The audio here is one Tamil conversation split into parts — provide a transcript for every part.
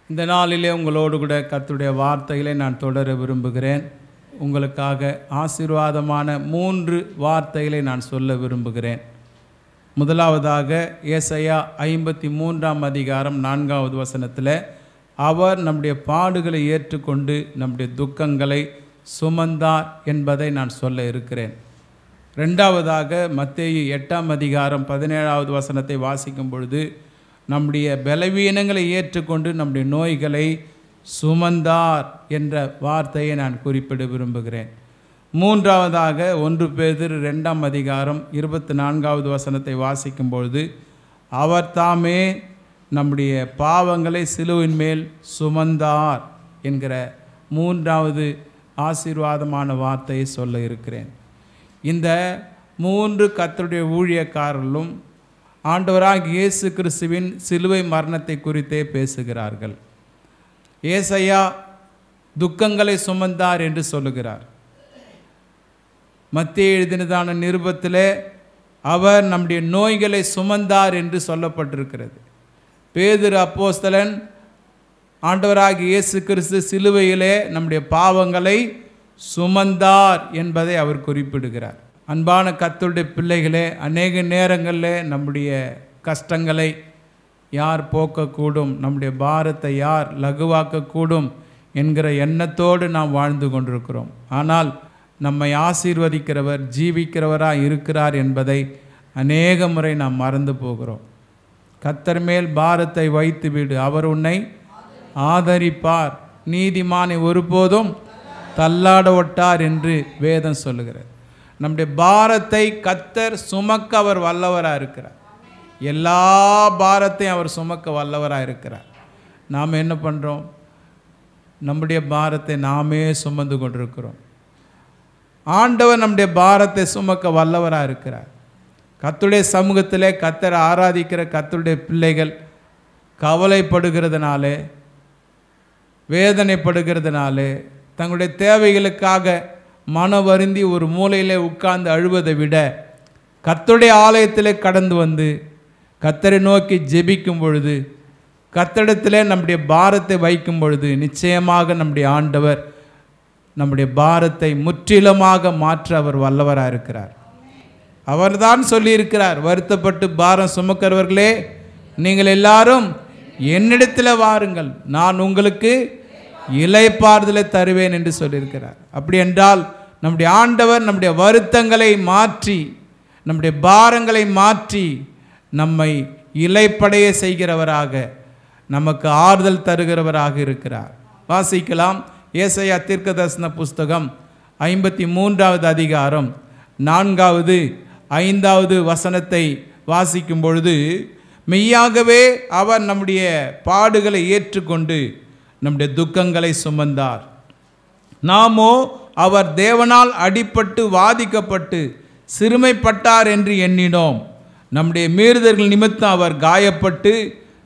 இந்த நாளிலே உங்களோடு கூட கர்த்தருடைய வார்த்தைகளை நான் தொடர விரும்புகிறேன். உங்களுக்காக ஆசீர்வாதமான 3 வார்த்தைகளை நான் சொல்ல விரும்புகிறேன். முதலாவதாக ஏசாயா 53ஆம் அதிகாரம் 4வது வசனத்தில் அவர் நம்முடைய பாடுகளை ஏற்றுக்கொண்டு நம்முடைய துக்கங்களை சுமந்தார் என்பதை நான் சொல்ல இருக்கிறேன். ரெண்டாவதாக மத்தேயு 8ஆம் அதிகாரம் 17வது வசனத்தை வாசிக்கும் பொழுது நம்முடைய பலவீனங்களை ஏற்றுக்கொண்டு நம்முடைய நோய்களை சுமந்தார் என்ற வார்த்தையை நான் குறிப்பிட விரும்புகிறேன். மூன்றாவதாக 1 பேதுரு 2ஆம் அதிகாரம் 24வது வசனத்தை வாசிக்கும் பொழுது அவர் தாமே நம்முடைய பாவங்களை சிலுவின் மேல் சுமந்தார் என்கிற 3வது ஆசீர்வாதமான வார்த்தையை சொல்ல இருக்கிறேன். இந்த 3 கர்த்தருடைய ஊழியக்காரர்களும் ஆண்டவராகிய இயேசு கிறிஸ்துவின் சிலுவை மரணத்தை குறித்தே பேசுகிறார்கள். ஏசாயா துக்கங்களை சுமந்தார் என்று சொல்லுகிறார். மத்தேயு எழுதினதான நிருபத்திலே அவர் நம்முடைய நோய்களை சுமந்தார் என்று சொல்லப்பட்டிருக்கிறது. பேதுரு அப்போஸ்தலன் ஆண்டவராகிய இயேசு கிறிஸ்து சிலுவையிலே நம்முடைய பாவங்களை சுமந்தார் என்பதை அவர் குறிப்பிடுகிறார். அன்பான கர்த்தருடைய பிள்ளைகளே, அநேக நேரங்களில் நம்முடைய கஷ்டங்களை யார் போக்கக்கூடும், நம்முடைய பாரத்தை யார் லகுவாக்கக்கூடும் என்கிற எண்ணத்தோடு நாம் வாழ்ந்து கொண்டிருக்கிறோம். ஆனால் நம்மை ஆசீர்வதிக்கிறவர் ஜீவிக்கிறவராக இருக்கிறார் என்பதை அநேக முறை நாம் மறந்து போகிறோம். கர்த்தர் மேல் பாரத்தை வைத்து விடு, அவர் உன்னை ஆதரிப்பார், நீதிமானை ஒருபோதும் தள்ளாட ஒட்டார் என்று வேதம் சொல்லுகிறார். நம்முடைய பாரத்தை கர்த்தர் சுமக்க அவர் வல்லவராக இருக்கிறார். எல்லா பாரத்தையும் அவர் சுமக்க வல்லவராக இருக்கிறார். நாம் என்ன பண்ணுறோம்? நம்முடைய பாரத்தை நாமே சுமந்து கொண்டிருக்கிறோம். ஆண்டவர் நம்முடைய பாரத்தை சுமக்க வல்லவராக இருக்கிறார். கர்த்தருடைய சமூகத்திலே கர்த்தரை ஆராதிக்கிற கர்த்தருடைய பிள்ளைகள் கவலைப்படுகிறதுனாலே, வேதனைப்படுகிறதுனாலே, தங்களுடைய தேவைகளுக்காக மன வருந்தி ஒரு மூலையிலே உட்கார்ந்து அழுவதை விட கர்த்தருடைய ஆலயத்திலே கடந்து வந்து கர்த்தரை நோக்கி ஜெபிக்கும் பொழுது, கர்த்தரிடத்திலே நம்முடைய பாரத்தை வைக்கும் பொழுது நிச்சயமாக நம்முடைய ஆண்டவர் நம்முடைய பாரத்தை முற்றிலுமாக மாற்ற அவர் வல்லவராக இருக்கிறார். அவர்தான் சொல்லியிருக்கிறார், வருத்தப்பட்டு பாரம் சுமக்கிறவர்களே நீங்கள் எல்லாரும் என்னிடத்தில் வாருங்கள், நான் உங்களுக்கு இளைப்பாறுதலை தருவேன் என்று சொல்லியிருக்கிறார். அப்படி என்றால் நம்முடைய ஆண்டவர் நம்முடைய வருத்தங்களை மாற்றி, நம்முடைய பாரங்களை மாற்றி நம்மை இளைப்படைய செய்கிறவராக, நமக்கு ஆறுதல் தருகிறவராக இருக்கிறார். வாசிக்கலாம். ஏசாயா தீர்க்கதரிசன புஸ்தகம் 53வது அதிகாரம் 4வது 5வது வசனத்தை வாசிக்கும் பொழுது, மெய்யாகவே அவர் நம்முடைய பாடுகளை ஏற்றுக்கொண்டு நம்முடைய துக்கங்களை சுமந்தார். நாமோ அவர் தேவனால் அடிபட்டு வாதிக்கப்பட்டு சிறுமைப்பட்டார் என்று எண்ணினோம். நம்முடைய மீறுதல்கள் நிமித்தம் அவர் காயப்பட்டு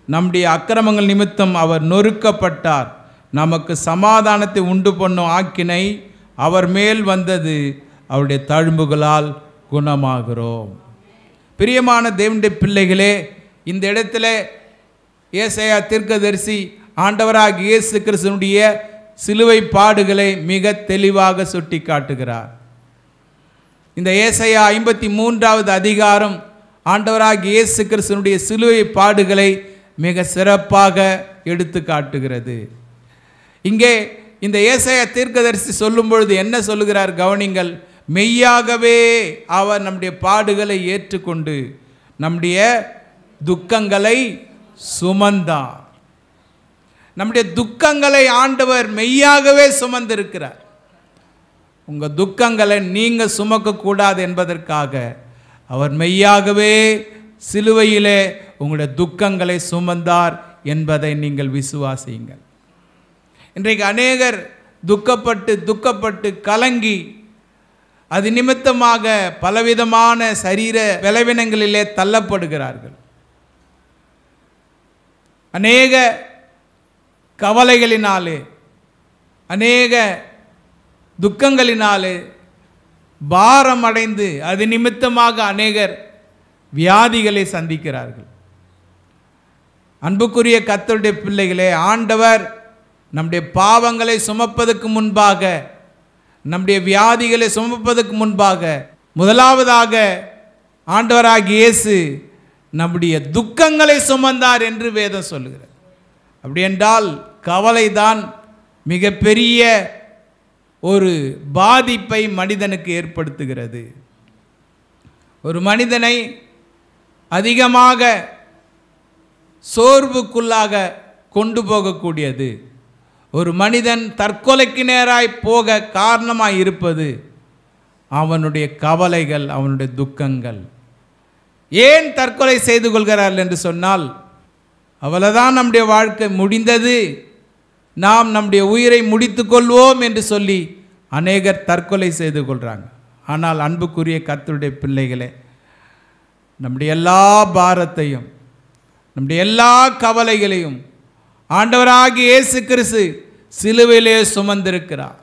நம்முடைய அக்கிரமங்கள் நிமித்தம் அவர் நொறுக்கப்பட்டார். நமக்கு சமாதானத்தை உண்டு பண்ணும் ஆக்கினை அவர் மேல் வந்தது, அவருடைய தழும்புகளால் குணமாகிறோம். பிரியமான தேவனுடைய பிள்ளைகளே, இந்த இடத்துல ஏசாயா தீர்க்கதரிசி ஆண்டவராகிய இயேசு கிறிஸ்துவினுடைய சிலுவை பாடுகளை மிக தெளிவாக சுட்டி காட்டுகிறார். இந்த ஏசாயா 53வது அதிகாரம் ஆண்டவராகிய இயேசு கிறிஸ்துவினுடைய சிலுவை பாடுகளை மிக சிறப்பாக எடுத்து காட்டுகிறது. இங்கே இந்த ஏசாயா தீர்க்கதரிசி சொல்லும் பொழுது என்ன சொல்லுகிறார் கவனிங்கள். மெய்யாகவே அவர் நம்முடைய பாடுகளை ஏற்றுக்கொண்டு நம்முடைய துக்கங்களை சுமந்தார். நம்முடைய துக்கங்களை ஆண்டவர் மெய்யாகவே சுமந்திருக்கிறார். உங்கள் துக்கங்களை நீங்கள் சுமக்கக்கூடாது என்பதற்காக அவர் மெய்யாகவே சிலுவையிலே உங்களுடைய துக்கங்களை சுமந்தார் என்பதை நீங்கள் விசுவாசியுங்கள். இன்றைக்கு அநேகர் துக்கப்பட்டு கலங்கி அது நிமித்தமாக பலவிதமான சரீர பலவீனங்களிலே தள்ளப்படுகிறார்கள். அநேக கவலைகளினாலே, அநேக துக்கங்களினாலே பாரம் அடைந்து அது நிமித்தமாக அநேகர் வியாதிகளை சந்திக்கிறார்கள். அன்புக்குரிய கர்த்தருடைய பிள்ளைகளே, ஆண்டவர் நம்முடைய பாவங்களை சுமப்பதற்கு முன்பாக, நம்முடைய வியாதிகளை சுமப்பதற்கு முன்பாக, முதலாவதாக ஆண்டவராகிய இயேசு நம்முடைய துக்கங்களை சுமந்தார் என்று வேதம் சொல்லுகிறது. அப்படி என்றால் கவலைதான் மிகப்பெரிய ஒரு பாதிப்பை மனிதனுக்கு ஏற்படுத்துகிறது. ஒரு மனிதனை அதிகமாக சோர்வுக்குள்ளாக கொண்டு போகக்கூடியது. ஒரு மனிதன் தற்கொலைக்கு நேராய் போக காரணமாய் இருப்பது அவனுடைய கவலைகள், அவனுடைய துக்கங்கள். ஏன் தற்கொலை செய்து கொள்கிறார்கள் என்று சொன்னால், அவ்வளவுதான் நம்முடைய வாழ்க்கை முடிந்தது, நாம் நம்முடைய உயிரை முடித்து கொள்வோம் என்று சொல்லி அநேகர் தற்கொலை செய்து கொள்கிறாங்க. ஆனால் அன்புக்குரிய கர்த்தருடைய பிள்ளைகளே, நம்முடைய எல்லா பாரத்தையும், நம்முடைய எல்லா கவலைகளையும் ஆண்டவராகிய இயேசு கிறிஸ்து சிலுவையிலே சுமந்திருக்கிறார்.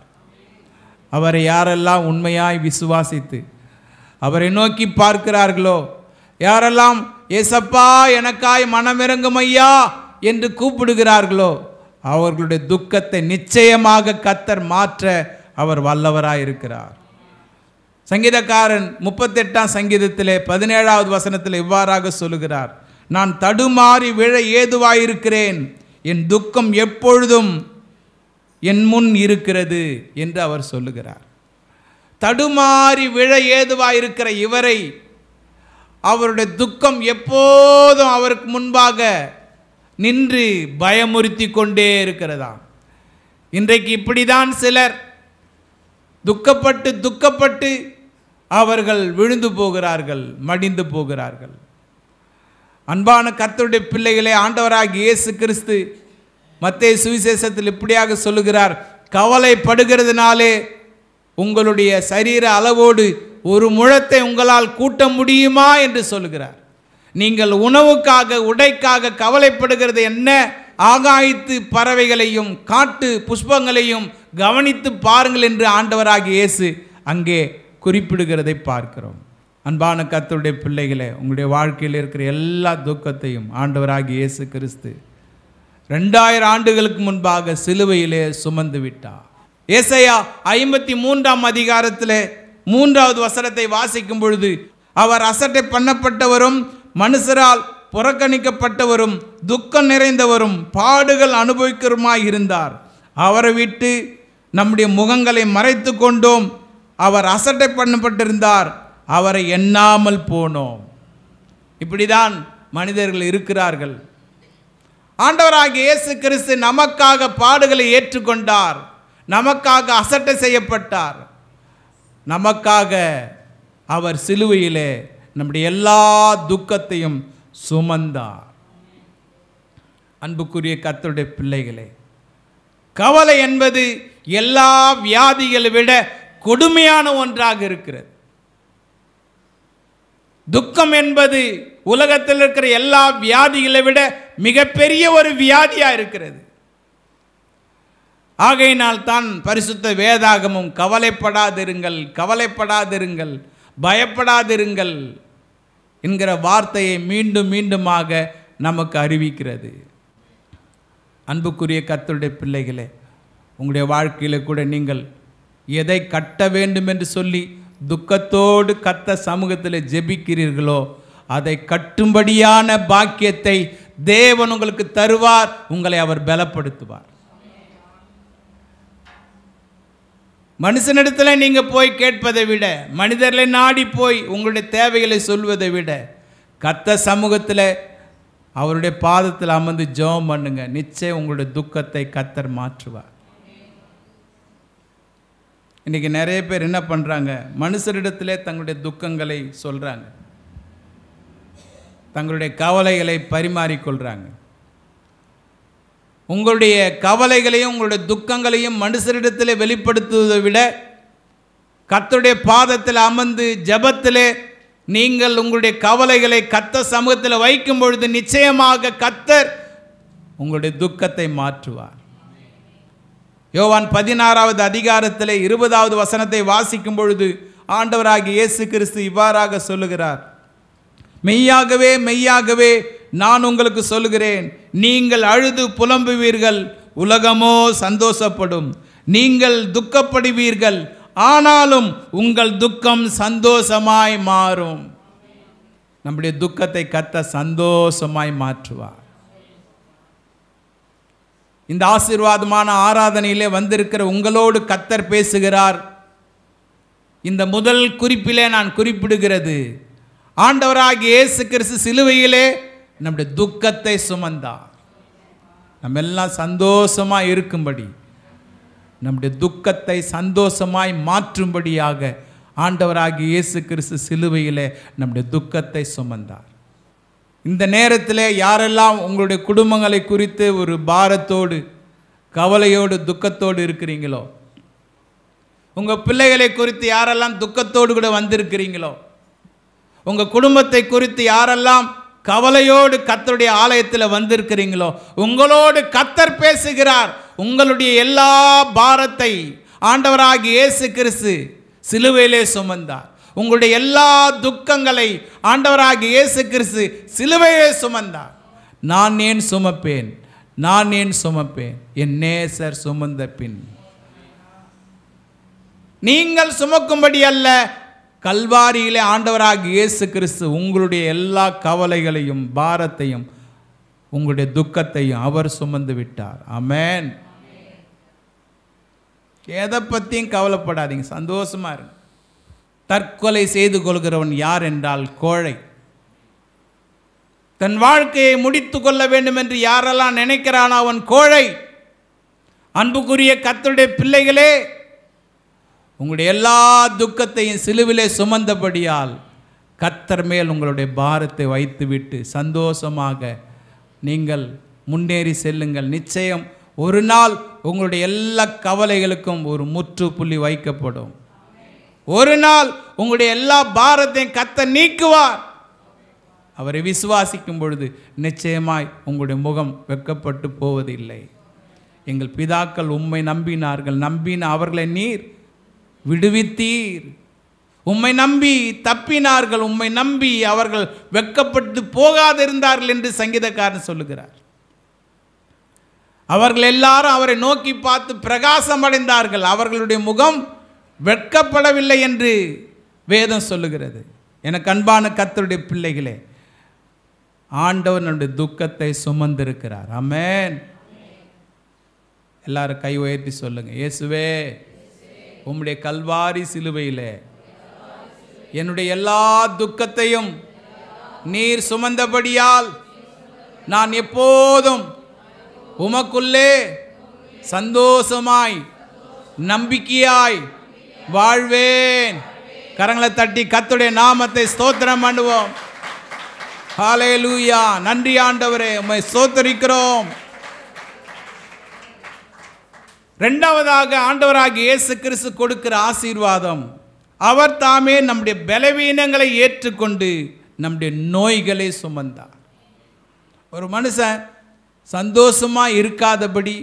அவரை யாரெல்லாம் உண்மையாய் விசுவாசித்து அவரை நோக்கி பார்க்கிறார்களோ, யாரெல்லாம் ஏசப்பா எனக்காய் மனமிரங்கும் ஐயா என்று கூப்பிடுகிறார்களோ, அவர்களுடைய துக்கத்தை நிச்சயமாக கர்த்தர் மாற்ற அவர் வல்லவராய் இருக்கிறார். சங்கீதக்காரன் 38ஆம் சங்கீதத்திலே 17வது வசனத்தில் இவ்வாறாக சொல்லுகிறார், நான் தடுமாறி விழ ஏதுவாயிருக்கிறேன், என் துக்கம் எப்பொழுதும் என் முன் இருக்கிறது என்று அவர் சொல்லுகிறார். தடுமாறி விழ ஏதுவாயிருக்கிற இவரை அவருடைய துக்கம் எப்போதும் அவருக்கு முன்பாக நின்று பயமுறுத்தி கொண்டே இருக்கிறதாம். இன்றைக்கு இப்படிதான் சிலர் துக்கப்பட்டு அவர்கள் விழுந்து போகிறார்கள், மடிந்து போகிறார்கள். அன்பான கர்த்தருடைய பிள்ளைகளே, ஆண்டவராகிய இயேசு கிறிஸ்து மத்தேயு சுவிசேஷத்தில் இப்படியாக சொல்லுகிறார், கவலைப்படுகிறதுனாலே உங்களுடைய சரீர அளவோடு ஒரு முழத்தை உங்களால் கூட்ட முடியுமா என்று சொல்லுகிறார். நீங்கள் உணவுக்காக உடைக்காக கவலைப்படுகிறது என்ன? ஆகாயத்து பறவைகளையும் காட்டு புஷ்பங்களையும் கவனித்து பாருங்கள் என்று ஆண்டவராகிய இயேசு அங்கே குறிப்பிடுகிறதை பார்க்கிறோம். அன்பான கர்த்தருடைய பிள்ளைகளே, உங்களுடைய வாழ்க்கையில் இருக்கிற எல்லா துக்கத்தையும் ஆண்டவராகிய இயேசு கிறிஸ்து 2000 ஆண்டுகளுக்கு முன்பாக சிலுவையிலே சுமந்து விட்டார். ஏசாயா 53ஆம் அதிகாரத்திலே 3வது வசனத்தை வாசிக்கும் பொழுது, அவர் அசட்டை பண்ணப்பட்டவரும் மனுஷரால் புறக்கணிக்கப்பட்டவரும் துக்கம் நிறைந்தவரும் பாடுகள் அனுபவிக்கிறமாய் இருந்தார். அவரை விட்டு நம்முடைய முகங்களை மறைத்து கொண்டோம். அவர் அசட்டை பண்ணப்பட்டிருந்தார், அவரை எண்ணாமல் போனோம். இப்படிதான் மனிதர்கள் இருக்கிறார்கள். ஆண்டவராகிய இயேசு கிறிஸ்து நமக்காக பாடுகளை ஏற்றுக்கொண்டார், நமக்காக அசட்டை செய்யப்பட்டார், நமக்காக அவர் சிலுவையிலே நம்முடைய எல்லா துக்கத்தையும் சுமந்தார். அன்புக்குரிய கர்த்தருடைய பிள்ளைகளே, கவலை என்பது எல்லா வியாதிகளை விட கொடுமையான ஒன்றாக இருக்கிறது. துக்கம் என்பது உலகத்தில் இருக்கிற எல்லா வியாதிகளை விட மிகப்பெரிய ஒரு வியாதியா இருக்கிறது. ஆகையினால் தான் பரிசுத்த வேதாகமும் கவலைப்படாதிருங்கள், கவலைப்படாதிருங்கள், பயப்படாதிருங்கள் என்கிற வார்த்தையை மீண்டும் மீண்டுமாக நமக்கு அறிவிக்கிறது. அன்புக்குரிய கர்த்தருடைய பிள்ளைகளே, உங்களுடைய வாழ்க்கையில் கூட நீங்கள் எதை கட்ட வேண்டும் என்று சொல்லி துக்கத்தோடு கர்த்தர் சமூகத்தில் ஜெபிக்கிறீர்களோ, அதை கட்டும்படியான பாக்கியத்தை தேவன் உங்களுக்கு தருவார், உங்களை அவர் பலப்படுத்துவார். மனுஷனிடத்தில் நீங்கள் போய் கேட்பதை விட, மனிதர்களை நாடி போய் உங்களுடைய தேவைகளை சொல்வதை விட, கர்த்தர் சமூகத்தில் அவருடைய பாதத்தில் அமர்ந்து ஜெபம் பண்ணுங்க. நிச்சயம் உங்களுடைய துக்கத்தை கர்த்தர் மாற்றுவார். இன்றைக்கி நிறைய பேர் என்ன பண்ணுறாங்க, மனுஷரிடத்திலே தங்களுடைய துக்கங்களை சொல்கிறாங்க, தங்களுடைய கவலைகளை பரிமாறிக்கொள்கிறாங்க. உங்களுடைய கவலைகளையும் உங்களுடைய துக்கங்களையும் மனுஷரிடத்தில் வெளிப்படுத்துவதை விட கர்த்தருடைய பாதத்தில் அமர்ந்து ஜெபத்திலே நீங்கள் உங்களுடைய கவலைகளை கர்த்தர் சமூகத்தில் வைக்கும் பொழுது நிச்சயமாக கர்த்தர் உங்களுடைய துக்கத்தை மாற்றுவார். யோவான் 16வது அதிகாரத்தில் 20வது வசனத்தை வாசிக்கும் பொழுது ஆண்டவராகிய இயேசு கிறிஸ்து இவ்வாறாக சொல்லுகிறார், மெய்யாகவே மெய்யாகவே நான் உங்களுக்கு சொல்கிறேன், நீங்கள் அழுது புலம்புவீர்கள், உலகமோ சந்தோஷப்படும். நீங்கள் துக்கப்படுவீர்கள், ஆனாலும் உங்கள் துக்கம் சந்தோஷமாய் மாறும். நம்முடைய துக்கத்தை கர்த்தர் சந்தோஷமாய் மாற்றுவார். இந்த ஆசீர்வாதமான ஆராதனையிலே வந்திருக்கிற உங்களோடு கர்த்தர் பேசுகிறார். இந்த முதல் குறிப்பிலே நான் குறிப்பிடுகிறது, ஆண்டவராகிய இயேசு கிறிஸ்து சிலுவையிலே நம்முடைய துக்கத்தை சுமந்தார். நம்ம எல்லாம் சந்தோஷமாய் இருக்கும்படி, நம்முடைய துக்கத்தை சந்தோஷமாய் மாற்றும்படியாக ஆண்டவராகிய இயேசு கிறிஸ்து சிலுவையிலே நம்முடைய துக்கத்தை சுமந்தார். இந்த நேரத்தில் யாரெல்லாம் உங்களுடைய குடும்பங்களை குறித்து ஒரு பாரத்தோடு, கவலையோடு, துக்கத்தோடு இருக்கிறீங்களோ, உங்கள் பிள்ளைகளை குறித்து யாரெல்லாம் துக்கத்தோடு கூட வந்திருக்கிறீங்களோ, உங்கள் குடும்பத்தை குறித்து யாரெல்லாம் கவலையோடு கர்த்தருடைய ஆலயத்தில் வந்திருக்கிறீங்களோ, உங்களோடு கர்த்தர் பேசுகிறார். உங்களுடைய எல்லா பாரத்தை ஆண்டவராகிய இயேசு கிறிஸ்து சிலுவையிலே சுமந்தார். உங்களுடைய எல்லா துக்கங்களை ஆண்டவராகிய இயேசு கிறிஸ்து சிலுவையிலே சுமந்தார். நான் ஏன் சுமப்பேன், நான் ஏன் சுமப்பேன், என் நேசர் சுமந்த பின். நீங்கள் சுமக்கும்படி அல்ல, கல்வாரியிலே ஆண்டவராகிய இயேசு கிறிஸ்து உங்களுடைய எல்லா கவலைகளையும், பாரத்தையும், உங்களுடைய துக்கத்தையும் அவர் சுமந்து விட்டார். ஆமென். எதை பற்றியும் கவலைப்படாதீங்க, சந்தோஷமா இருங்க. தற்கொலை செய்து கொள்கிறவன் யார் என்றால் கோழை. தன் வாழ்க்கையை முடித்து கொள்ள வேண்டும் என்று யாரெல்லாம் நினைக்கிறான் அவன் கோழை. அன்புக்குரிய கர்த்தருடைய பிள்ளைகளே, உங்களுடைய எல்லா துக்கத்தையும் சிலுவிலே சுமந்தபடியால் கர்த்தர் மேல் உங்களுடைய பாரத்தை வைத்துவிட்டு சந்தோஷமாக நீங்கள் முன்னேறி செல்லுங்கள். நிச்சயம் ஒரு நாள் உங்களுடைய எல்லா கவலைகளுக்கும் ஒரு முற்றுப்புள்ளி வைக்கப்படும். ஒரு நாள் உங்களுடைய எல்லா பாரத்தையும் கர்த்தர் நீக்குவார். அவரை விசுவாசிக்கும் பொழுது நிச்சயமாய் உங்களுடைய முகம் வெட்கப்பட்டு போவதில்லை. எங்கள் பிதாக்கள் உம்மை நம்பினார்கள், நம்பின அவர்களை நீர் விடுவித்தீர். உம்மை நம்பி தப்பினார்கள், உம்மை நம்பி அவர்கள் வெட்கப்பட்டு போகாதிருந்தார்கள் என்று சங்கீதக்காரன் சொல்லுகிறார். அவர்கள் எல்லாரும் அவரை நோக்கி பார்த்து பிரகாசம் அடைந்தார்கள், அவர்களுடைய முகம் வெட்கப்படவில்லை என்று வேதம் சொல்லுகிறது. எனக்கு அன்பான கர்த்தருடைய பிள்ளைகளே, ஆண்டவர் நம்முடைய துக்கத்தை சுமந்திருக்கிறார். ஆமென். எல்லாரும் கை உயர்த்தி சொல்லுங்க, இயேசுவே, உம்முடைய கல்வாரி சிலுவையிலே என்னுடைய எல்லா துக்கத்தையும் நீர் சுமந்தபடியால் நான் எப்போதும் உமக்குள்ளே சந்தோஷமாய் நம்பிக்கையாய் வாழ்வேன். கரங்களை தட்டி கர்த்தருடைய நாமத்தை ஸ்தோத்திரம் பண்ணுவோம். ஹல்லேலூயா. நன்றி ஆண்டவரே, உம்மை ஸ்தோத்திரிக்கிறோம். இரண்டாவதாக ஆண்டவராகிய இயேசு கிறிஸ்து கொடுக்கிற ஆசீர்வாதம், அவர் தாமே நம்முடைய பலவீனங்களை ஏற்றுக்கொண்டு நம்முடைய நோய்களை சுமந்தார். ஒரு மனுஷன் சந்தோஷமாக இருக்காதபடி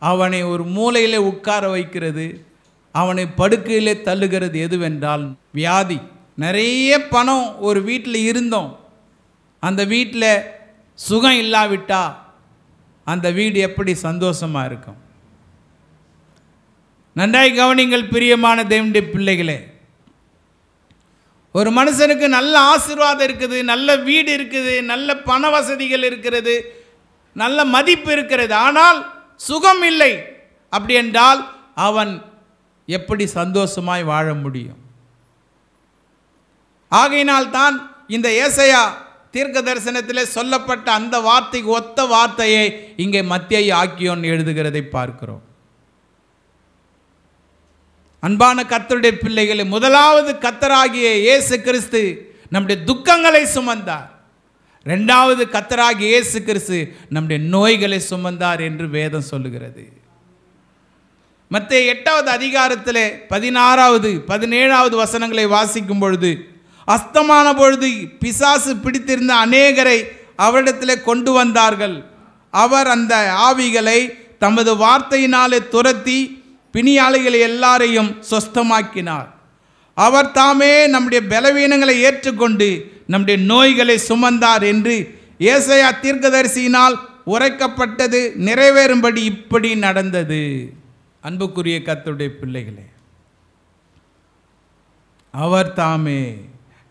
அவனை ஒரு மூலையிலே உட்கார வைக்கிறது, அவனை படுக்கையிலே தள்ளுகிறது எதுவென்றால் வியாதி. நிறைய பணம் ஒரு வீட்டில் இருந்தோம், அந்த வீட்டில் சுகம் இல்லாவிட்டா அந்த வீடு எப்படி சந்தோஷமாக இருக்கும்? நன்றாய் கவனிங்கள் பிரியமான தேவனுடைய பிள்ளைகளே. ஒரு மனுஷனுக்கு நல்ல ஆசீர்வாதம் இருக்குது, நல்ல வீடு இருக்குது, நல்ல பண வசதிகள் இருக்கிறது, நல்ல மதிப்பு இருக்கிறது, ஆனால் சுகம் இல்லை. அப்படி என்றால் அவன் எப்படி சந்தோஷமாய் வாழ முடியும்? ஆகையினால் தான் இந்த ஏசாயா தீர்க்க தரிசனத்தில் சொல்லப்பட்ட அந்த வார்த்தைக்கு ஒத்த வார்த்தையை இங்கே மத்தேயு ஆக்கியோன் எழுதுகிறதை பார்க்கிறோம். அன்பான கர்த்தருடைய பிள்ளைகளே, முதலாவது கர்த்தராகிய இயேசு கிறிஸ்து நம்முடைய துக்கங்களை சுமந்தார். இரண்டாவது கர்த்தராகிய இயேசு கிறிஸ்து நம்முடைய நோய்களை சுமந்தார் என்று வேதம் சொல்லுகிறது. மத்தேயு 8வது அதிகாரத்திலே 16வது 17வது வசனங்களை வாசிக்கும் பொழுது, அஸ்தமான பொழுது பிசாசு பிடித்திருந்த அநேகரை அவரிடத்திலே கொண்டு வந்தார்கள். அவர் அந்த ஆவிகளை தமது வார்த்தையினாலே துரத்தி பிணியாளிகளை எல்லாரையும் சொஸ்தமாக்கினார். அவர் தாமே நம்முடைய பலவீனங்களை ஏற்றுக்கொண்டு நம்முடைய நோய்களை சுமந்தார் என்று ஏசாயா தீர்க்கதரிசியினால் உரைக்கப்பட்டது நிறைவேறும்படி இப்படி நடந்தது. அன்புக்குரிய கர்த்தருடைய பிள்ளைகளே, அவர் தாமே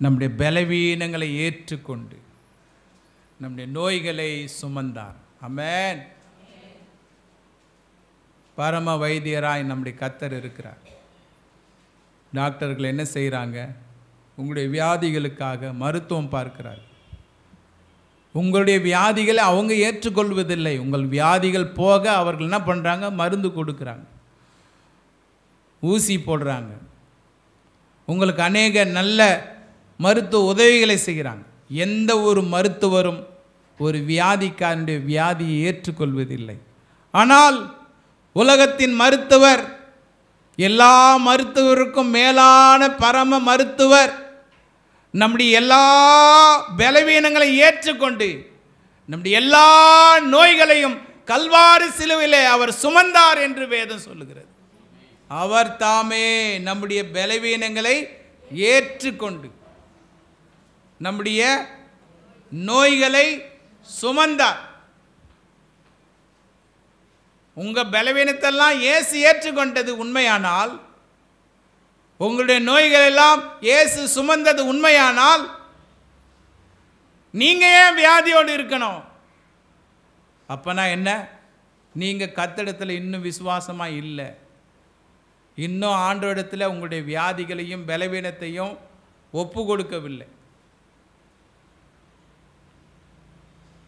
நம்முடைய பலவீனங்களை ஏற்றுக்கொண்டு நம்முடைய நோய்களை சுமந்தார். ஆமென். பரம வைத்தியராய் நம்முடைய கர்த்தர் இருக்கிறார். டாக்டர்கள் என்ன செய்கிறாங்க? உங்களுடைய வியாதிகளுக்காக மருத்துவம் பார்க்கிறார். உங்களுடைய வியாதிகளை அவங்க ஏற்றுக்கொள்வதில்லை. உங்கள் வியாதிகள் போக அவர்கள் என்ன பண்ணுறாங்க? மருந்து கொடுக்குறாங்க, ஊசி போடுறாங்க, உங்களுக்கு அநேக நல்ல மருத்துவ உதவிகளை செய்கிறாங்க. எந்த ஒரு மருத்துவரும் ஒரு வியாதிக்காரனுடைய வியாதியை ஏற்றுக்கொள்வதில்லை. ஆனால் உலகத்தின் மருத்துவர், எல்லா மருத்துவருக்கும் மேலான பரம மருத்துவர், நம்முடைய எல்லா பலவீனங்களை ஏற்றுக்கொண்டு நம்முடைய எல்லா நோய்களையும் கல்வாரி சிலுவையிலே அவர் சுமந்தார் என்று வேதம் சொல்லுகிறது. அவர் தாமே நம்முடைய பலவீனங்களை ஏற்றுக்கொண்டு நம்முடைய நோய்களை சுமந்தார். உங்கள் பலவீனத்தெல்லாம் இயேசு ஏற்றுக்கொண்டது உண்மையானால், உங்களுடைய நோய்கள் எல்லாம் இயேசு சுமந்தது உண்மையானால், நீங்கள் ஏன் வியாதியோடு இருக்கணும்? அப்பனா என்ன? நீங்கள் கர்த்தரிடத்தில் இன்னும் விசுவாசமாக இல்லை. இன்னும் ஆண்டவரிடத்தில் உங்களுடைய வியாதிகளையும் பலவீனத்தையும் ஒப்பு கொடுக்கவில்லை.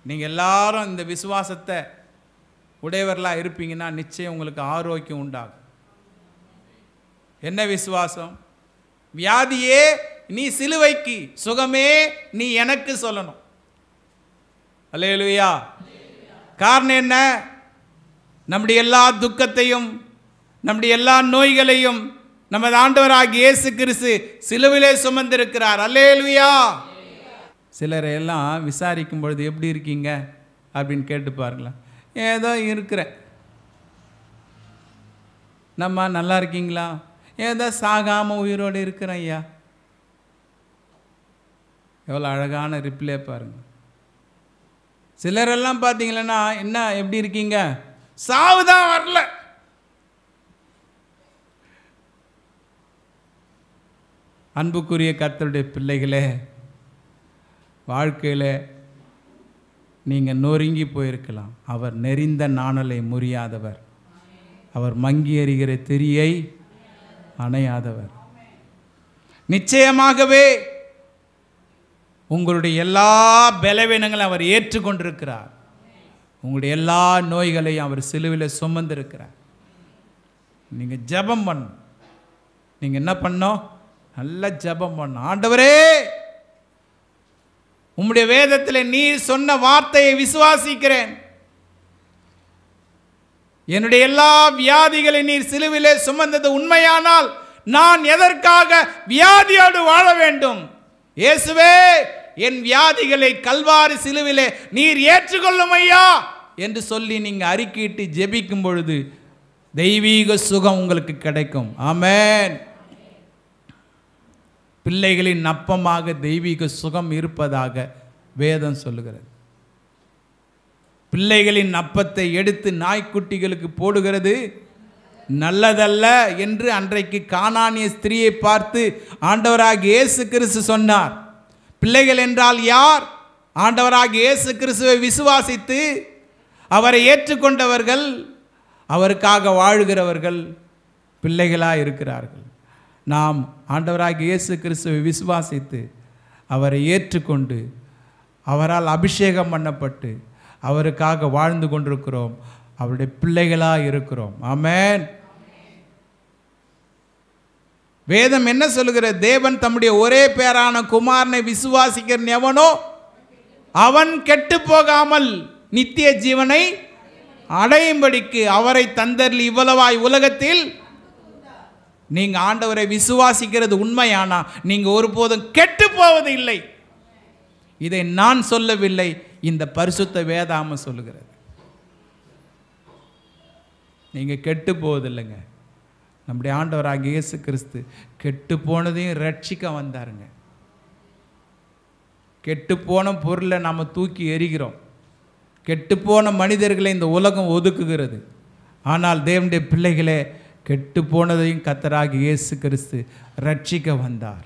நீங்கள் எல்லாரும் இந்த விசுவாசத்தை உடையவர்களாக இருப்பீங்கன்னா நிச்சயம் உங்களுக்கு ஆரோக்கியம் உண்டாகும். என்ன விசுவாசம்? வியாதியே நீ சிலுவைக்கு, சுகமே நீ எனக்கு சொல்லணும். அல்லேலூயா. காரணம் என்ன? நம்முடைய எல்லா துக்கத்தையும் நம்முடைய எல்லா நோய்களையும் நமது ஆண்டவராகிய இயேசு கிறிஸ்து சிலுவிலே சுமந்திருக்கிறார். அல்லேலூயா. சிலரை எல்லாம் விசாரிக்கும் பொழுது எப்படி இருக்கீங்க அப்படின்னு கேட்டு பாருங்களேன். ஏதோ இருக்கிறேன். நம்ம நல்லா இருக்கீங்களா? ஏதோ சாகாமல் உயிரோடு இருக்கிறேன் ஐயா. எவ்வளோ அழகான ரிப்ளே பாருங்க. சிலரெல்லாம் பார்த்தீங்களன்னா, என்ன எப்படி இருக்கீங்க? சாவுதான் வரல. அன்புக்குரிய கர்த்தருடைய பிள்ளைகளே, வாழ்க்கையில் நீங்கள் நொறுங்கி போயிருக்கலாம். அவர் நெறிந்த நாணலை முறியாதவர். அவர் மங்கி எறிகிற திரியை அணையாதவர். நிச்சயமாகவே உங்களுடைய எல்லா பலவீனங்களும் அவர் ஏற்றுக்கொண்டிருக்கிறார். உங்களுடைய எல்லா நோய்களையும் அவர் சிலுவையில் சுமந்திருக்கிறார். நீங்கள் ஜெபம் பண்ணணும். நீங்கள் என்ன பண்ணணும்? நல்ல ஜெபம் பண்ணணும். ஆண்டவரே, உம்முடைய வேதத்தில் நீர் சொன்ன வார்த்தையை விசுவாசிக்கிறேன். என்னுடைய எல்லா வியாதிகளை நீர் சிலுவிலே சுமந்தது உண்மையானால் நான் எதற்காக வியாதியோடு வாழ வேண்டும்? இயேசுவே, என் வியாதிகளை கல்வாரி சிலுவிலே நீர் ஏற்றுக்கொள்ளும் ஐயா என்று சொல்லி நீங்கள் அறிக்கையிட்டு ஜெபிக்கும் பொழுது தெய்வீக சுகம் உங்களுக்கு கிடைக்கும். ஆமென். பிள்ளைகளின் அப்பமாக தெய்வீக சுகம் இருப்பதாக வேதம் சொல்லுகிறது. பிள்ளைகளின் அப்பத்தை எடுத்து நாய்க்குட்டிகளுக்கு போடுகிறது நல்லதல்ல என்று அன்றைக்கு கானானிய ஸ்திரியை பார்த்து ஆண்டவராகிய இயேசு கிறிஸ்து சொன்னார். பிள்ளைகள் என்றால் யார்? ஆண்டவராகிய இயேசு கிறிஸ்துவை விசுவாசித்து அவரை ஏற்றுக்கொண்டவர்கள், அவருக்காக வாழுகிறவர்கள் பிள்ளைகளாக இருக்கிறார்கள். நாம் ஆண்டவராகிய இயேசு கிறிஸ்துவை விசுவாசித்து அவரை ஏற்றுக்கொண்டு அவரால் அபிஷேகம் பண்ணப்பட்டு அவருக்காக வாழ்ந்து கொண்டிருக்கிறோம். அவருடைய பிள்ளைகளாக இருக்கிறோம். ஆமென். வேதம் என்ன சொல்லுகிறது? தேவன் தம்முடைய ஒரே பேரான குமாரனை விசுவாசிக்கிற எவனோ அவன் கெட்டு போகாமல் நித்திய ஜீவனை அடையும்படிக்கு அவரை தந்தரில் இவ்வளவாய் உலகத்தில். நீங்க ஆண்டவரை விசுவாசிக்கிறது உண்மையானா நீங்க ஒருபோதும் கெட்டு போவது இல்லை. இதை நான் சொல்லவில்லை, இந்த பரிசுத்த வேதாகமம் சொல்லுகிறது. நீங்க கெட்டு போவதில்லைங்க. நம்முடைய ஆண்டவராகிய இயேசு கிறிஸ்து கெட்டு போனதையும் ரட்சிக்க வந்தாருங்க. கெட்டுப்போன பொருளை நாம் தூக்கி எறிகிறோம். கெட்டுப்போன மனிதர்களை இந்த உலகம் ஒதுக்குகிறது. ஆனால் தேவனுடைய பிள்ளைகளே, கெட்டுப்போனதையும் கர்த்தராகிய இயேசு கிறிஸ்து ரட்சிக்க வந்தார்.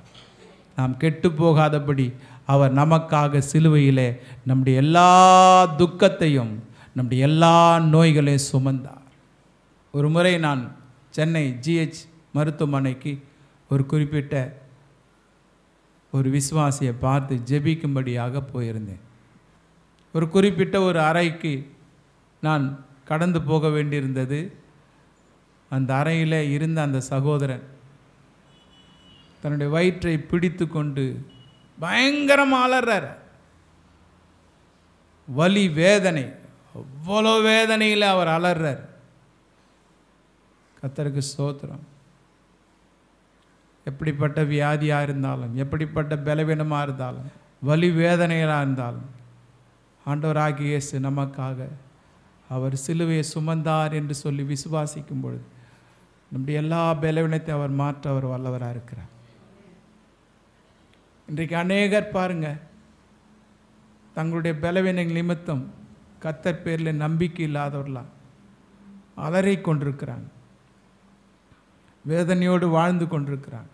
நாம் கெட்டு போகாதபடி அவர் நமக்காக சிலுவையிலே நம்முடைய எல்லா துக்கத்தையும் நம்முடைய எல்லா நோய்களையும் சுமந்தார். ஒரு முறை நான் சென்னை GH மருத்துவமனைக்கு ஒரு குறிப்பிட்ட ஒரு விசுவாசியை பார்த்து ஜெபிக்கும்படியாக போயிருந்தேன். ஒரு குறிப்பிட்ட ஒரு அறைக்கு நான் கடந்து போக வேண்டியிருந்தது. அந்த அறையில் இருந்த அந்த சகோதரன் தன்னுடைய வயிற்றை பிடித்து கொண்டு பயங்கரமாக அலறார். வலி, வேதனை, அவ்வளோ வேதனையில் அவர் அலறார். கர்த்தருக்கு ஸ்தோத்திரம். எப்படிப்பட்ட வியாதியாக இருந்தாலும், எப்படிப்பட்ட பலவீனமாக இருந்தாலும், வலி வேதனையாக இருந்தாலும், ஆண்டவராகிய இயேசு நமக்காக அவர் சிலுவையை சுமந்தார் என்று சொல்லி விசுவாசிக்கும் பொழுது நம்முடைய எல்லா பலவீனத்தை அவர் மாற்ற அவர் வல்லவராக இருக்கிறார். இன்றைக்கு அநேகர் பாருங்க, தங்களுடைய பலவீன நிமித்தம் கர்த்தர் பேரில் நம்பிக்கை இல்லாதவர்களாக அலறி கொண்டிருக்கிறாங்க, வேதனையோடு வாழ்ந்து கொண்டிருக்கிறாங்க.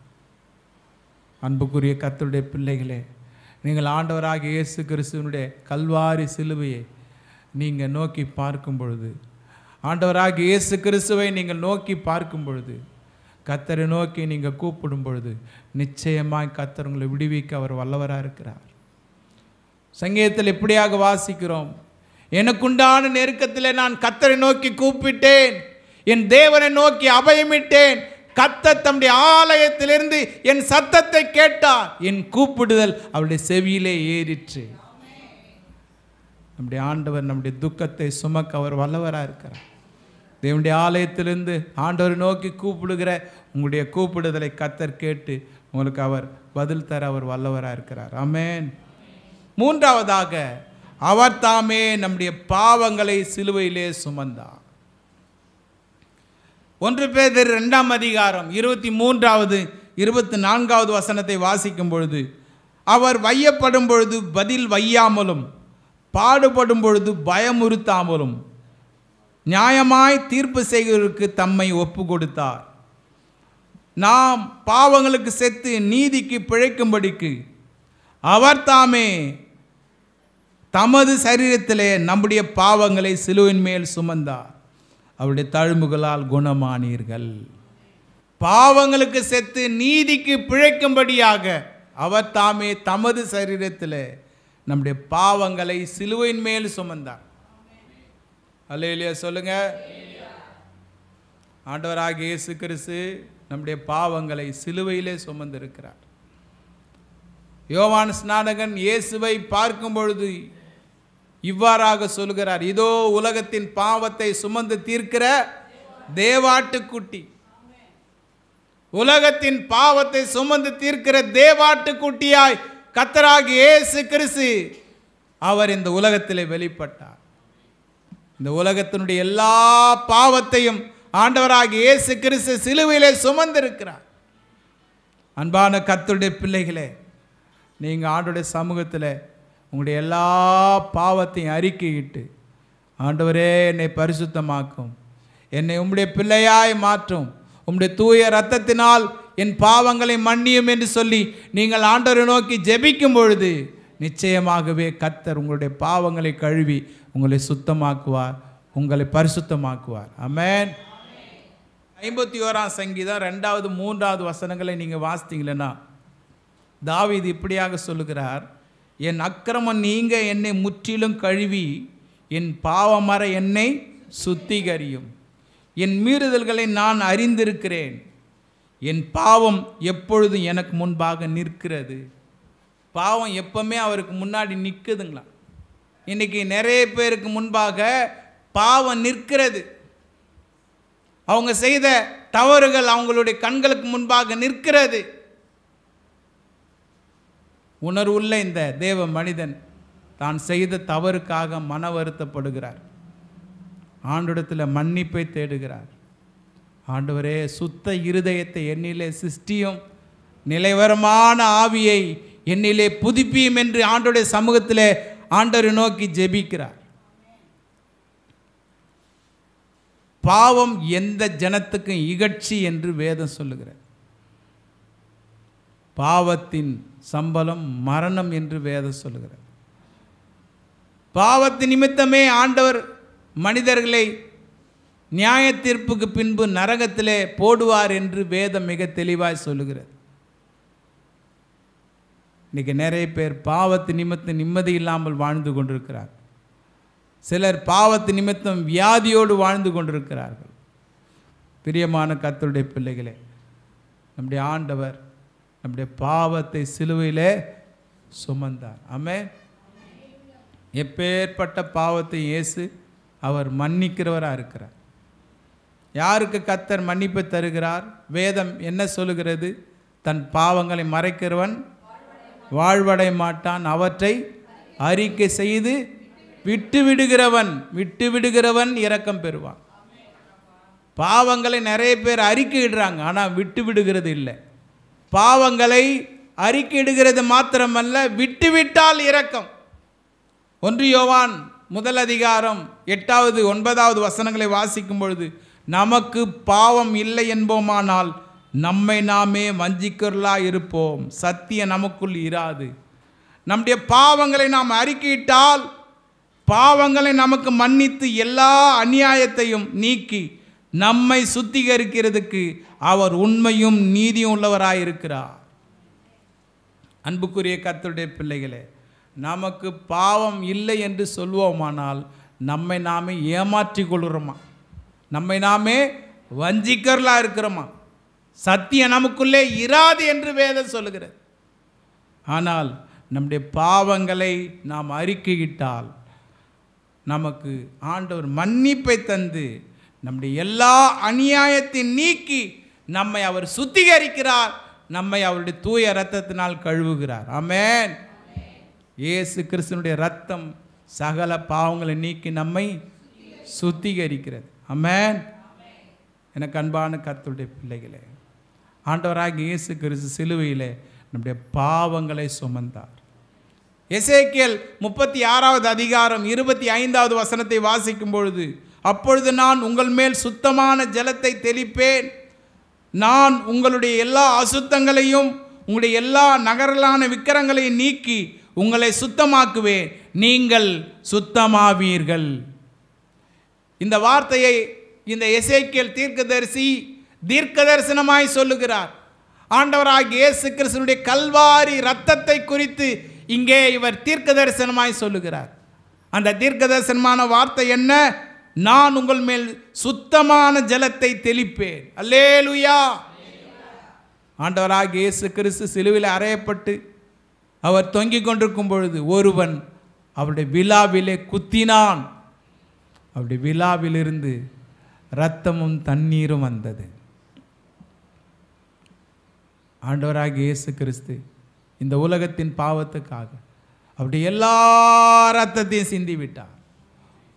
அன்புக்குரிய கர்த்தருடைய பிள்ளைகளே, நீங்கள் ஆண்டவராகிய இயேசு கிறிஸ்துவினுடைய கல்வாரி சிலுவையை நீங்கள் நோக்கி பார்க்கும் பொழுது, ஆண்டவராகிய இயேசு கிறிஸ்துவை நீங்கள் நோக்கி பார்க்கும் பொழுது, கர்த்தரை நோக்கி நீங்கள் கூப்பிடும் பொழுது நிச்சயமாய் கர்த்தர் உங்களை விடுவிக்க அவர் வல்லவராக இருக்கிறார். சங்கீதத்தில் இப்படியாக வாசிக்கிறோம், எனக்குண்டான நெருக்கத்தில் நான் கர்த்தரை நோக்கி கூப்பிட்டேன், என் தேவனை நோக்கி அபயமிட்டேன். கர்த்தர் தம்முடைய ஆலயத்திலிருந்து என் சத்தத்தை கேட்டார், என் கூப்பிடுதல் அவருடைய செவியிலே ஏறிற்று. நம்முடைய ஆண்டவர் நம்முடைய துக்கத்தை சுமக்க அவர் வல்லவராக இருக்கிறார். தேவனுடைய ஆலயத்திலிருந்து ஆண்டவரை நோக்கி கூப்பிடுகிற உங்களுடைய கூப்பிடுதலை கர்த்தர் கேட்டு உங்களுக்கு அவர் பதில் தர அவர் வல்லவராக இருக்கிறார். ஆமென். மூன்றாவதாக, அவர் தாமே நம்முடைய பாவங்களை சிலுவையிலே சுமந்தார். 1 பேதுரு 2ஆம் அதிகாரம் 23வது 24வது வசனத்தை வாசிக்கும் பொழுது, அவர் வையப்படும் பொழுது பதில் வையாமலும், பாடுபடும் பொழுது பயமுறுத்தாமலும், நியாயமாய் தீர்ப்பு செய்வதற்கு தம்மை ஒப்பு கொடுத்தார். நாம் பாவங்களுக்கு செத்து நீதிக்கு பிழைக்கும்படிக்கு அவர் தாமே தமது சரீரத்திலே நம்முடைய பாவங்களை சிலுவையின் மேல் சுமந்தார், அவருடைய தழும்புகளால் குணமானீர்கள். பாவங்களுக்கு செத்து நீதிக்கு பிழைக்கும்படியாக அவர் தாமே தமது சரீரத்திலே நம்முடைய பாவங்களை சிலுவையின் மேல் சுமந்தார். அல்லேலூயா சொல்லுங்க. ஆண்டவராகிய இயேசு கிறிஸ்து நம்முடைய பாவங்களை சிலுவையிலே சுமந்திருக்கிறார். யோவான் ஸ்நானகன் இயேசுவை பார்க்கும் பொழுது இவ்வாறாக சொல்கிறார், இதோ உலகத்தின் பாவத்தை சுமந்து தீர்க்கிற தேவாட்டுக்குட்டி. உலகத்தின் பாவத்தை சுமந்து தீர்க்கிற தேவாட்டுக்குட்டியாய் கர்த்தராகிய இயேசு கிறிஸ்து அவர் இந்த உலகத்திலே வெளிப்பட்டார். இந்த உலகத்தினுடைய எல்லா பாவத்தையும் ஆண்டவராகிய இயேசு கிறிஸ்து சிலுவையிலே சுமந்திருக்கிறார். அன்பான கர்த்தருடைய பிள்ளைகளே, நீங்கள் ஆண்டவருடைய சமூகத்தில் உங்களுடைய எல்லா பாவத்தையும் அறிக்கையிட்டு, ஆண்டவரே என்னை பரிசுத்தமாக்கும், என்னை உம்முடைய பிள்ளையாய் மாற்றும், உம்முடைய தூய இரத்தத்தினால் என் பாவங்களை மன்னியும் என்று சொல்லி நீங்கள் ஆண்டவரை நோக்கி ஜெபிக்கும் பொழுது நிச்சயமாகவே கர்த்தர் உங்களுடைய பாவங்களை கழுவி உங்களை சுத்தமாக்குவார், உங்களை பரிசுத்தமாக்குவார். ஆமென். 51ஆம் சங்கீதம் 2வது 3வது வசனங்களை நீங்கள் வாசித்தீங்களா, தாவீது இப்படியாக சொல்லுகிறார், என் அக்கிரமம் நீங்க என்னை முற்றிலும் கழுவி என் பாவமற என்னை சுத்திகரியும், என் மீறுதல்களை நான் அறிந்திருக்கிறேன், என் பாவம் எப்பொழுதும் எனக்கு முன்பாக நிற்கிறது. பாவம் எப்பவுமே அவருக்கு முன்னாடி நிற்குதுங்களா? இன்னைக்கு நிறைய பேருக்கு முன்பாக பாவம் நிற்கிறது. அவங்க செய்த தவறுகள் அவங்களுடைய கண்களுக்கு முன்பாக நிற்கிறது. உணர்வுள்ள இந்த தேவ மனிதன் தான் செய்த தவறுக்காக மன வருத்தப்படுகிறார். ஆண்டவரிடத்தில் மன்னிப்பை தேடுகிறார். ஆண்டவரே, சுத்த இருதயத்தை என்னிலே சிருஷ்டியும், நிலைவரமான ஆவியை என்னிலே புதுப்பியும் என்று ஆண்டவருடைய சமூகத்தில் ஆண்டவரை நோக்கி ஜெபிக்கிறார். பாவம் எந்த ஜனத்துக்கும் இகழ்ச்சி என்று வேதம் சொல்லுகிறார். பாவத்தின் சம்பளம் மரணம் என்று வேதம் சொல்லுகிறார். பாவத்தின் நிமித்தமே ஆண்டவர் மனிதர்களை நியாய தீர்ப்புக்கு பின்பு நரகத்திலே போடுவார் என்று வேதம் மிக தெளிவாய் சொல்லுகிறது. இன்றைக்கி நிறைய பேர் பாவத்து நிமித்தம் நிம்மதி இல்லாமல் வாழ்ந்து கொண்டிருக்கிறார். சிலர் பாவத்து நிமித்தம் வியாதியோடு வாழ்ந்து கொண்டிருக்கிறார்கள். பிரியமான கர்த்தருடைய பிள்ளைகளே, நம்முடைய ஆண்டவர் நம்முடைய பாவத்தை சிலுவையிலே சுமந்தார். ஆமென். எப்பேற்பட்ட பாவத்தை இயேசு அவர் மன்னிக்கிறவராக இருக்கிறார். யாருக்கு கர்த்தர் மன்னிப்பு தருகிறார்? வேதம் என்ன சொல்லுகிறது? தன் பாவங்களை மறைக்கிறவன் வாழ்வடைய மாட்டான், அவற்றை அறிக்கை செய்து விட்டுவிடுகிறவன் இரக்கம் பெறுவான். பாவங்களை நிறைய பேர் அறிக்கையிடுறாங்க, ஆனால் விட்டு விடுகிறது இல்லை. பாவங்களை அறிக்கையிடுகிறது மாத்திரமல்ல, விட்டுவிட்டால் இரக்கம். 1 யோவான் 1:8-9 வசனங்களை வாசிக்கும் பொழுது, நமக்கு பாவம் இல்லை என்போமானால் நம்மை நாமே வஞ்சிக்கிறலாக இருப்போம், சத்தியம் நமக்குள் இராது. நம்முடைய பாவங்களை நாம் அறிக்கையிட்டால் பாவங்களை நமக்கு மன்னித்து எல்லா அநியாயத்தையும் நீக்கி நம்மை சுத்திகரிக்கிறதுக்கு அவர் உண்மையும் நீதியும் உள்ளவராயிருக்கிறார். அன்புக்குரிய கர்த்தருடைய பிள்ளைகளே, நமக்கு பாவம் இல்லை என்று சொல்வோமானால் நம்மை நாமே ஏமாற்றி கொள்கிறோமா, நம்மை நாமே வஞ்சிக்கிறலா இருக்கிறோமா, சத்தியம் நமக்குள்ளே இராது என்று வேதம் சொல்லுகிறது. ஆனால் நம்முடைய பாவங்களை நாம் அறிக்கையிட்டால் நமக்கு ஆண்டவர் மன்னிப்பை தந்து நம்முடைய எல்லா அநியாயத்தையும் நீக்கி நம்மை அவர் சுத்திகரிக்கிறார், நம்மை அவருடைய தூய இரத்தத்தினால் கழுவுகிறார். ஆமென். இயேசு கிறிஸ்துவினுடைய இரத்தம் சகல பாவங்களை நீக்கி நம்மை சுத்திகரிக்கிறது. ஆமென். எனக்கு அன்பான கர்த்தருடைய பிள்ளைகளே, ஆண்டவராகிய இயேசு கிறிஸ்து சிலுவையிலே நம்முடைய பாவங்களை சுமந்தார். எசேக்கியேல் 36:25 வசனத்தை வாசிக்கும் பொழுது, அப்பொழுது நான் உங்கள் மேல் சுத்தமான ஜலத்தை தெளிப்பேன், நான் உங்களுடைய எல்லா அசுத்தங்களையும் உங்களுடைய எல்லா நகரலான விக்கிரங்களையும் நீக்கி உங்களை சுத்தமாக்குவேன், நீங்கள் சுத்தமாவீர்கள். இந்த வார்த்தையை இந்த எசேக்கியேல் தீர்க்கதரிசனமாய் சொல்லுகிறார். ஆண்டவராகிய இயேசு கிறிஸ்துவினுடைய கல்வாரி இரத்தத்தை குறித்து இங்கே இவர் தீர்க்க தரிசனமாய் சொல்லுகிறார். அந்த தீர்க்க தரிசனமான வார்த்தை என்ன? நான் உங்கள் மேல் சுத்தமான ஜலத்தை தெளிப்பேன். அல்லேலூயா. ஆண்டவராகிய இயேசு கிறிஸ்து சிலுவையில் அறையப்பட்டு அவர் தொங்கிக் கொண்டிருக்கும் பொழுது ஒருவன் அவருடைய விலாவிலே குத்தினான். அவருடைய விலாவிலிருந்து இரத்தமும் தண்ணீரும் வந்தது. ஆண்டவராகிய இயேசு கிறிஸ்து இந்த உலகத்தின் பாவத்துக்காக அவருடைய எல்லா இரத்தத்தையும் சிந்தி விட்டார்.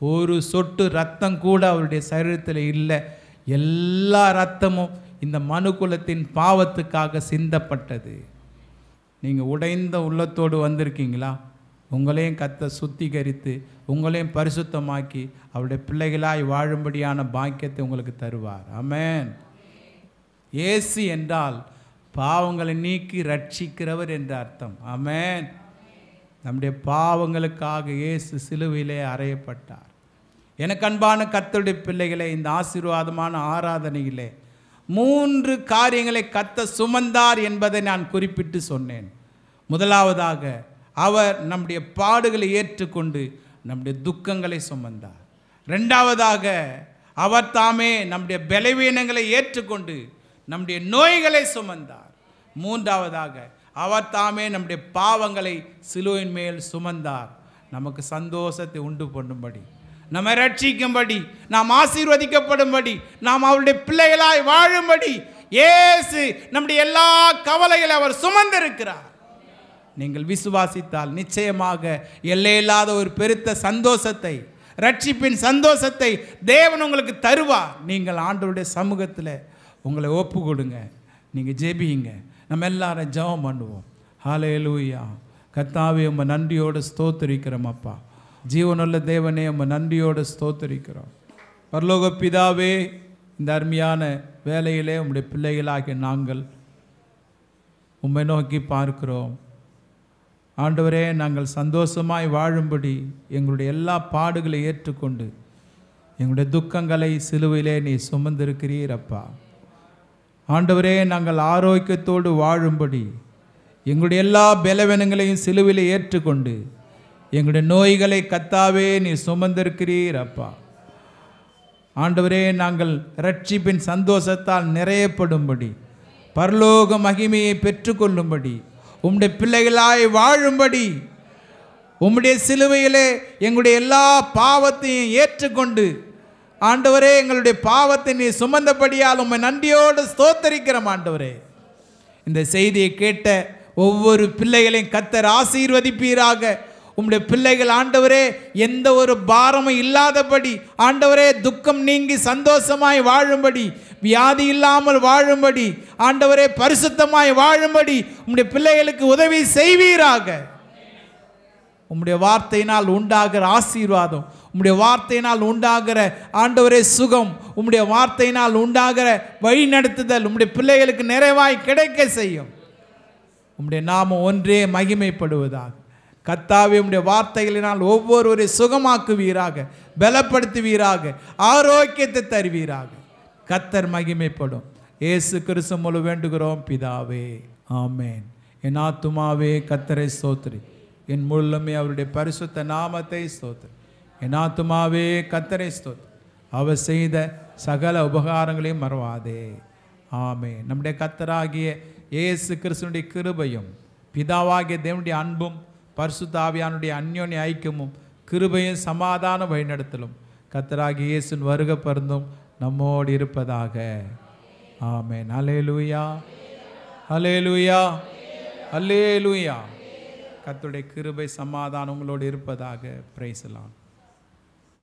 ஒரு சொட்டு இரத்தம் கூட அவருடைய சரீரத்தில் இல்லை. எல்லா இரத்தமும் இந்த மனுக்குலத்தின் பாவத்துக்காக சிந்தப்பட்டது. நீங்கள் உடைந்த உள்ளத்தோடு வந்திருக்கீங்களா? உங்களையும் கர்த்தர் சுத்திகரித்து உங்களையும் பரிசுத்தமாக்கி அவருடைய பிள்ளைகளாய் வாழும்படியான பாக்கியத்தை உங்களுக்கு தருவார். ஆமென். இயேசு என்றால் பாவங்களை நீக்கி ரட்சிக்கிறவர் என்ற அர்த்தம். ஆமென். நம்முடைய பாவங்களுக்காக இயேசு சிலுவையிலே அறையப்பட்டார். எனக்கு அன்பான கர்த்தருடைய பிள்ளைகளை, இந்த ஆசீர்வாதமான ஆராதனையிலே 3 காரியங்களை கர்த்தர் சுமந்தார் என்பதை நான் குறிப்பிட்டு சொன்னேன். முதலாவதாக, அவர் நம்முடைய பாடுகளை ஏற்றுக்கொண்டு நம்முடைய துக்கங்களை சுமந்தார். இரண்டாவதாக, அவர் தாமே நம்முடைய பலவீனங்களை ஏற்றுக்கொண்டு நம்முடைய நோய்களை சுமந்தார். மூன்றாவதாக, அவர் தாமே நம்முடைய பாவங்களை சிலுவையின் மேல் சுமந்தார். நமக்கு சந்தோஷத்தை உண்டு பண்ணும்படி, நம்மை ரட்சிக்கும்படி, நாம் ஆசீர்வதிக்கப்படும்படி, நாம் அவருடைய பிள்ளைகளாய் வாழும்படி இயேசு நம்முடைய எல்லா கவலைகளை அவர் சுமந்திருக்கிறார். நீங்கள் விசுவாசித்தால் நிச்சயமாக எல்லையில்லாத ஒரு பெருத்த சந்தோஷத்தை, ரட்சிப்பின் சந்தோஷத்தை தேவன் உங்களுக்கு தருவார். நீங்கள் ஆண்டவருடைய சமூகத்தில் உங்களை ஒப்பு கொடுங்க, நீங்கள் ஜெபியுங்க. நம்ம எல்லாரும் ஜெபம் பண்ணுவோம். ஹல்லேலூயா. கர்த்தாவே உம்மை நன்றியோடு ஸ்தோத்திரிக்கிறோம் அப்பா. ஜீவனுள்ள தேவனே உம்மை நன்றியோடு ஸ்தோத்திரிக்கிறோம். பரலோக பிதாவே, இந்த அருமையான வேலையிலே உம்முடைய பிள்ளைகளாகிய நாங்கள் உம்மை நோக்கி பார்க்கிறோம். ஆண்டவரே, நாங்கள் சந்தோஷமாய் வாழும்படி எங்களுடைய எல்லா பாடுகளை ஏற்றுக்கொண்டு எங்களுடைய துக்கங்களை சிலுவையிலே நீ சுமந்திருக்கிறீர் அப்பா. ஆண்டவரே, நாங்கள் ஆரோக்கியத்தோடு வாழும்படி எங்களுடைய எல்லா பலவீனங்களையும் சிலுவையிலே ஏற்றுக்கொண்டு எங்களுடைய நோய்களை கர்த்தாவே நீ சுமந்திருக்கிறீர் அப்பா. ஆண்டவரே, நாங்கள் இரட்சிப்பின் சந்தோஷத்தால் நிறையப்படும்படி பரலோக மகிமையை பெற்றுக்கொள்ளும்படி உம்முடைய பிள்ளைகளாய் வாழும்படி உம்முடைய சிலுவையிலே எங்களுடைய எல்லா பாவத்தையும் ஏற்றுக்கொண்டு ஆண்டவரே, எங்களுடைய பாவத்தை நீ சுமந்தபடியால் உம்மை நன்றியோடு ஸ்தோத்தரிக்கிறோம். ஆண்டவரே, இந்த செய்தியை கேட்ட ஒவ்வொரு பிள்ளைகளையும் கர்த்தர் ஆசீர்வதிப்பீராக. உம்முடைய பிள்ளைகள் ஆண்டவரே எந்த ஒரு பாரமும் இல்லாதபடி ஆண்டவரே துக்கம் நீங்கி சந்தோஷமாய் வாழும்படி, வியாதி இல்லாமல் வாழும்படி ஆண்டவரே பரிசுத்தமாய் வாழும்படி உம்முடைய பிள்ளைகளுக்கு உதவி செய்வீராக. உம்முடைய வார்த்தையினால் உண்டாகிற ஆசீர்வாதம், உம்முடைய வார்த்தையினால் உண்டாகிற ஆண்டவரே சுகம், உம்முடைய வார்த்தையினால் உண்டாகிற வழி நடத்துதல் உம்முடைய பிள்ளைகளுக்கு நிறைவாய் கிடைக்க செய்யும். உம்முடைய நாமம் ஒன்றே மகிமைப்படுவதாக. கர்த்தாவே, உம்முடைய வார்த்தைகளினால் ஒவ்வொருவரை சுகமாக்குவீராக, பலப்படுத்துவீராக, ஆரோக்கியத்தை தருவீராக. கர்த்தர் மகிமைப்படும். இயேசு கிறிஸ்து மூலம் வேண்டுகிறோம் பிதாவே, ஆமேன். என் ஆத்துமாவே கர்த்தரை ஸ்தோத்திரி, என் முழுமே அவருடைய பரிசுத்த நாமத்தை ஸ்தோத்திரி. என் ஆத்துமாவே கர்த்தரை ஸ்தோத்திரி, அவர் செய்த சகல உபகாரங்களையும் மறவாதே. ஆமேன். நம்முடைய கர்த்தராகிய இயேசு கிறிஸ்துவினுடைய கிருபையும் பிதாவாகிய தேவனுடைய அன்பும் பரிசுத்த ஆவியானுடைய அந்யோன்ய ஐக்கியமும் கிருபையும் சமாதான வழிநடத்தலும் கர்த்தராகிய இயேசுவின் வருகை பருந்தும் நம்மோடு இருப்பதாக. ஆமென். அல்லேலூயா, அல்லேலூயா, அல்லேலூயா. கர்த்தருடைய கிருபை சமாதானம் உங்களோடு இருப்பதாக. Praise the Lord.